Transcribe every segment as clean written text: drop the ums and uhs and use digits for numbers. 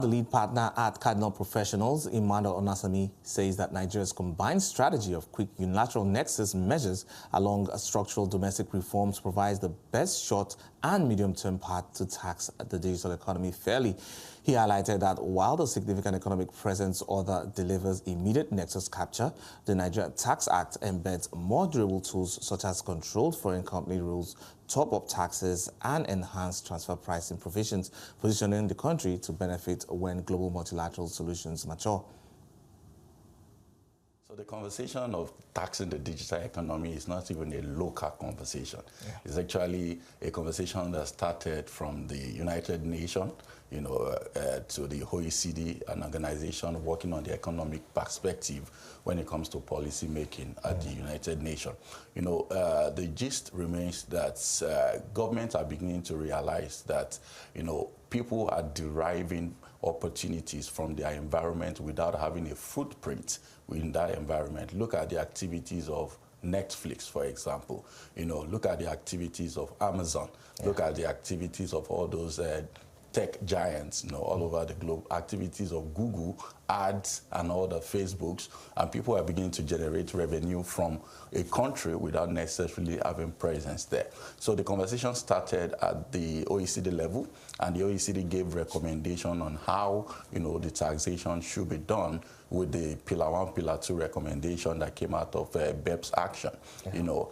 The lead partner at Cardinal Professionals, Emmanuel Onasami, says that Nigeria's combined strategy of quick unilateral nexus measures along structural domestic reforms provides the best short and medium-term path to tax the digital economy fairly. He highlighted that while the significant economic presence order delivers immediate nexus capture, the Nigeria Tax Act embeds more durable tools such as controlled foreign company rules, top-up taxes, and enhanced transfer pricing provisions, positioning the country to benefit when global multilateral solutions mature. So the conversation of taxing the digital economy is not even a local conversation. Yeah. It's actually a conversation that started from the United Nations, to the OECD, an organization working on the economic perspective when it comes to policy making at the United Nations. The gist remains that governments are beginning to realize that, people are deriving opportunities from their environment without having a footprint in that environment. Look at the activities of Netflix, for example. Look at the activities of Amazon. Yeah. Look at the activities of all those tech giants, all over the globe, activities of Google, ads, and all the Facebooks, and people are beginning to generate revenue from a country without necessarily having presence there. So the conversation started at the OECD level, and the OECD gave recommendation on how, the taxation should be done with the Pillar 1, Pillar 2 recommendation that came out of BEPS action, yeah.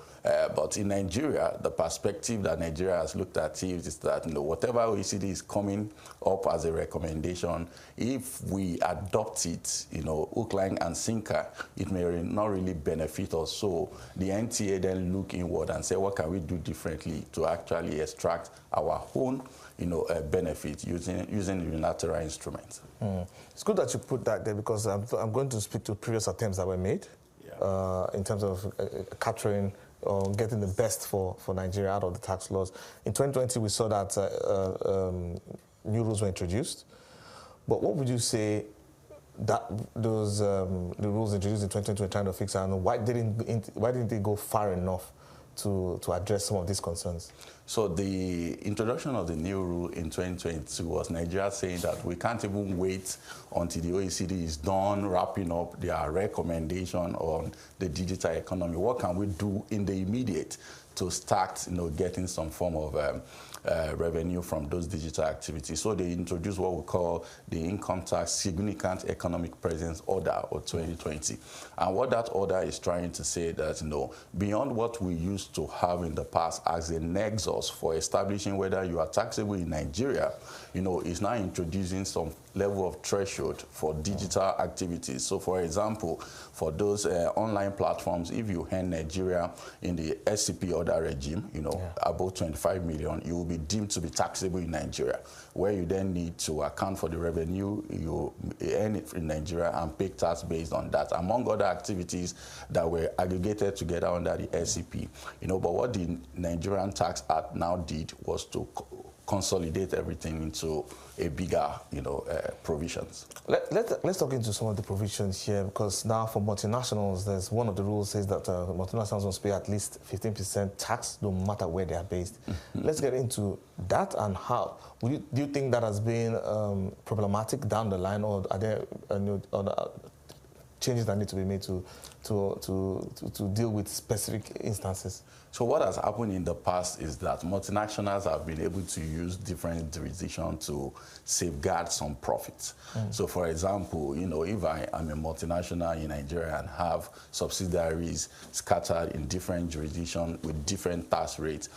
But in Nigeria, the perspective that Nigeria has looked at is that whatever OECD is coming up as a recommendation, if we adopt it, hook, line, and sinker, it may not really benefit us. So the NTA then look inward and say, what can we do differently to actually extract our own, benefit using unilateral instruments? It's good that you put that there, because I'm going to speak to previous attempts that were made, yeah, in terms of capturing or getting the best for Nigeria out of the tax laws. In 2020, we saw that new rules were introduced. But what would you say that those the rules introduced in 2020 were trying to fix, and why didn't they go far enough to address some of these concerns? So the introduction of the new rule in 2022 was Nigeria saying that we can't even wait until the OECD is done wrapping up their recommendation on the digital economy. What can we do in the immediate to start, getting some form of revenue from those digital activities? So they introduced what we call the Income Tax Significant Economic Presence Order, or 2020. And what that order is trying to say that, beyond what we used to have in the past as a nexus for establishing whether you are taxable in Nigeria, is now introducing some level of threshold for digital activities. So for example, for those online platforms, if you earn Nigeria in the SCP order regime, above 25 million, you will be deemed to be taxable in Nigeria, where you then need to account for the revenue you earn it in Nigeria and pay tax based on that, among other activities that were aggregated together under the SCP. But what the Nigerian Tax Act now did was to consolidate everything into a bigger, provisions. Let's talk into some of the provisions here, because now for multinationals, there's one of the rules says that multinationals must pay at least 15% tax no matter where they are based. Let's get into that and how. Do you think that has been problematic down the line, or are there changes that need to be made to deal with specific instances? So what has happened in the past is that multinationals have been able to use different jurisdictions to safeguard some profits. So for example, if I am a multinational in Nigeria and have subsidiaries scattered in different jurisdictions with different tax rates,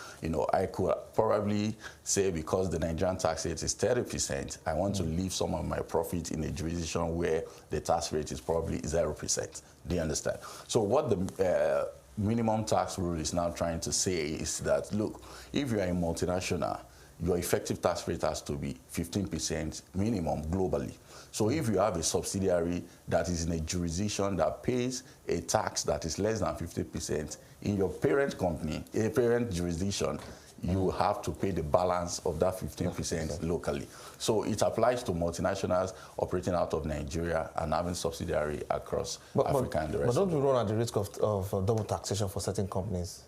I could probably say, because the Nigerian tax rate is 30%, I want to leave some of my profit in a jurisdiction where the tax rate is probably 0%. Do you understand? So what the minimum tax rule is now trying to say is that, look, if you are a multinational, your effective tax rate has to be 15% minimum globally. So if you have a subsidiary that is in a jurisdiction that pays a tax that is less than 50%, in your parent company, a parent jurisdiction, you have to pay the balance of that 15% locally. So it applies to multinationals operating out of Nigeria and having subsidiary across Africa and the rest. But don't we run at the risk of double taxation for certain companies?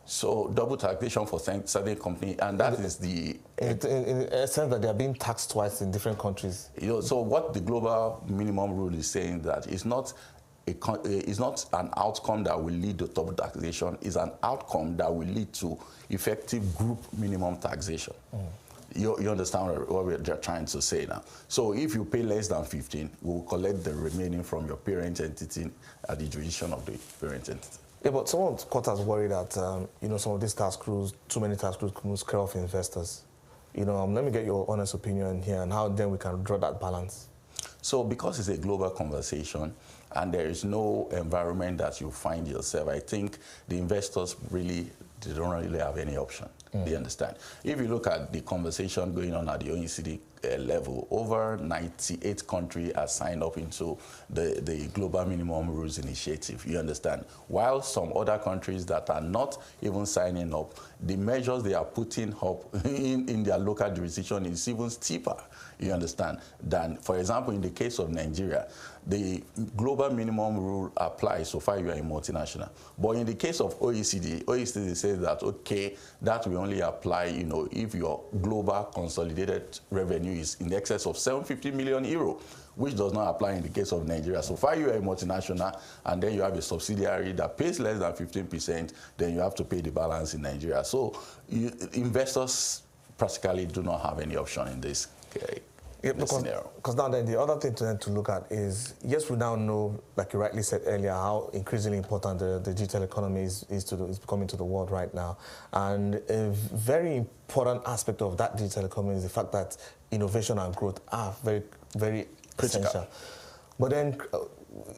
So double taxation for certain company, and that is the... In a sense that they are being taxed twice in different countries. You know, so what the global minimum rule is saying that it's not an outcome that will lead to double taxation, it's an outcome that will lead to effective group minimum taxation. You understand what we're trying to say now. So if you pay less than 15, we'll collect the remaining from your parent entity at the jurisdiction of the parent entity. Yeah, but some of the court has worried that, you know, some of these tax rules, too many tax rules could scare off investors. You know, let me get your honest opinion here and how then we can draw that balance. So because it's a global conversation and there is no environment that you find yourself, I think the investors really, they don't really have any option. They understand. If you look at the conversation going on at the OECD level, over 98 countries are signed up into the Global Minimum Rules Initiative, you understand. While some other countries that are not even signing up, the measures they are putting up in their local jurisdiction is even steeper, you understand, than, for example, in the case of Nigeria, the global minimum rule applies so far you are a multinational. But in the case of OECD says that, okay, that will only apply, you know, if your global consolidated revenue is in excess of 750 million euro, which does not apply in the case of Nigeria. So far you are a multinational and then you have a subsidiary that pays less than 15%, then you have to pay the balance in Nigeria. So investors practically do not have any option in this case. Yeah, because now then the other thing to look at is, yes, we now know, like you rightly said earlier, how increasingly important the digital economy is becoming to the world right now. And a very important aspect of that digital economy is the fact that innovation and growth are very, very essential. But then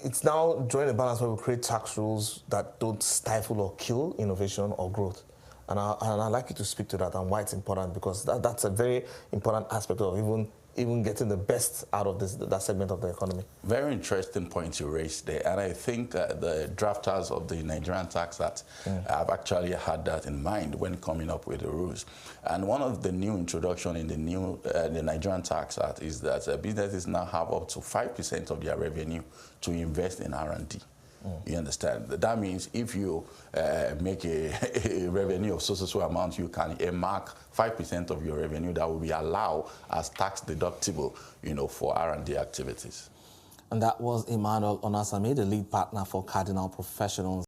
it's now drawing a balance where we create tax rules that don't stifle or kill innovation or growth. And I'd like you to speak to that and why it's important, because that's a very important aspect of even getting the best out of that segment of the economy. Very interesting point you raised there. And I think the drafters of the Nigerian Tax Act have actually had that in mind when coming up with the rules. And one of the new introduction in the Nigerian Tax Act is that businesses now have up to 5% of their revenue to invest in R&D. You understand? That means if you make a revenue of so amount, you can earmark 5% of your revenue that will be allowed as tax deductible, you know, for R&D activities. And that was Emmanuel Onasami, the lead partner for Cardinal Professional